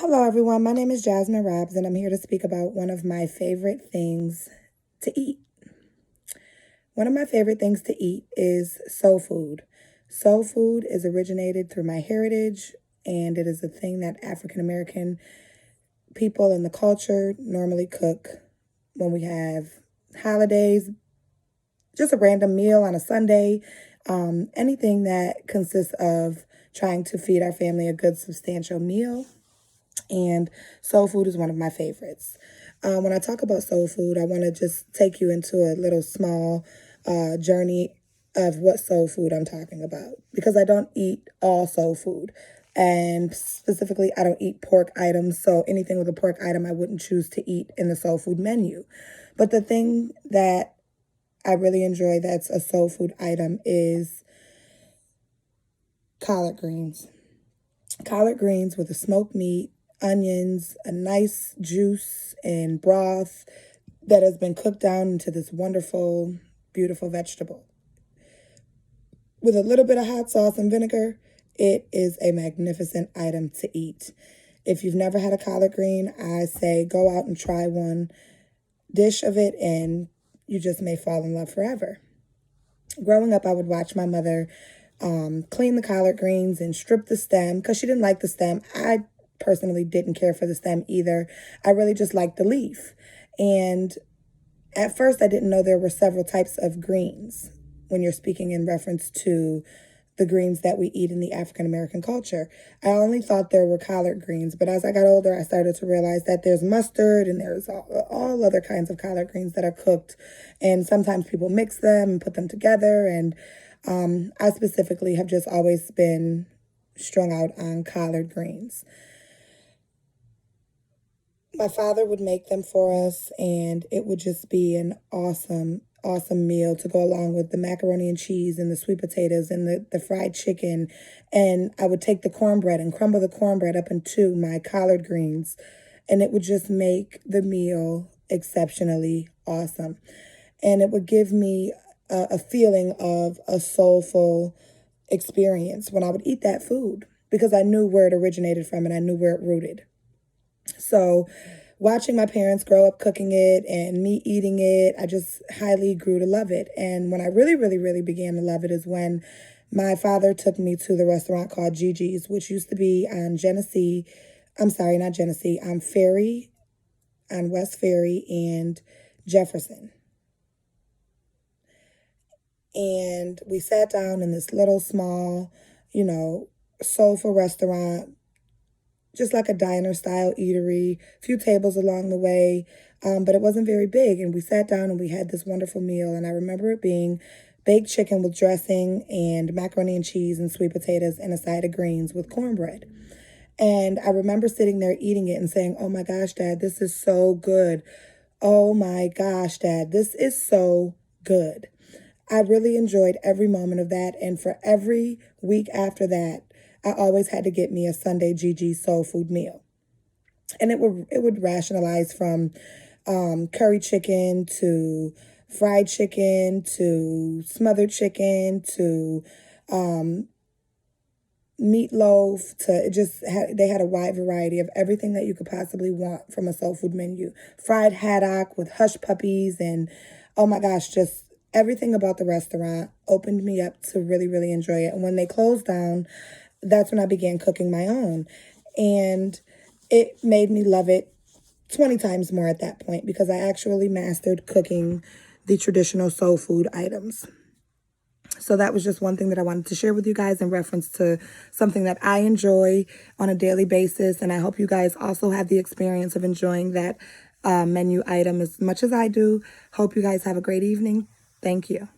Hello everyone, my name is Jasmine Robs and I'm here to speak about one of my favorite things to eat. One of my favorite things to eat is soul food. Soul food is originated through my heritage, and it is a thing that African American people in the culture normally cook when we have holidays, just a random meal on a Sunday, anything that consists of trying to feed our family a good substantial meal. And soul food is one of my favorites. When I talk about soul food, I want to just take you into a little small journey of what soul food I'm talking about, because I don't eat all soul food. And specifically, I don't eat pork items. So anything with a pork item, I wouldn't choose to eat in the soul food menu. But the thing that I really enjoy that's a soul food item is collard greens. Collard greens with a smoked meat, onions, a nice juice and broth that has been cooked down into this wonderful, beautiful vegetable. With a little bit of hot sauce and vinegar, it is a magnificent item to eat. If you've never had a collard green, I say go out and try one dish of it and you just may fall in love forever. Growing up, I would watch my mother clean the collard greens and strip the stem because she didn't like the stem. I personally didn't care for the stem either. I really just liked the leaf. And at first I didn't know there were several types of greens when you're speaking in reference to the greens that we eat in the African American culture. I only thought there were collard greens, but as I got older, I started to realize that there's mustard and there's all other kinds of collard greens that are cooked. And sometimes people mix them and put them together. And I specifically have just always been strung out on collard greens. My father would make them for us, and it would just be an awesome meal to go along with the macaroni and cheese and the sweet potatoes and the fried chicken. And I would take the cornbread and crumble the cornbread up into my collard greens, and it would just make the meal exceptionally awesome. And it would give me a feeling of a soulful experience when I would eat that food, because I knew where it originated from and I knew where it rooted. So watching my parents grow up cooking it and me eating it, I just highly grew to love it. And when I really began to love it is when my father took me to the restaurant called Gigi's, which used to be on on Ferry, on West Ferry and Jefferson. And we sat down in this little small, soulful restaurant, just like a diner style eatery, a few tables along the way, but it wasn't very big. And we sat down and we had this wonderful meal. And I remember it being baked chicken with dressing and macaroni and cheese and sweet potatoes and a side of greens with cornbread. And I remember sitting there eating it and saying, oh my gosh, Dad, this is so good. Oh my gosh, Dad, this is so good. I really enjoyed every moment of that. And for every week after that, I always had to get me a Sunday Gigi's soul food meal. And it would rationalize from curry chicken to fried chicken to smothered chicken to meatloaf to they had a wide variety of everything that you could possibly want from a soul food menu. Fried haddock with hush puppies and oh my gosh, just everything about the restaurant opened me up to really enjoy it. And when they closed down, that's when I began cooking my own. And it made me love it 20 times more at that point, because I actually mastered cooking the traditional soul food items. So that was just one thing that I wanted to share with you guys in reference to something that I enjoy on a daily basis. And I hope you guys also have the experience of enjoying that menu item as much as I do. Hope you guys have a great evening. Thank you.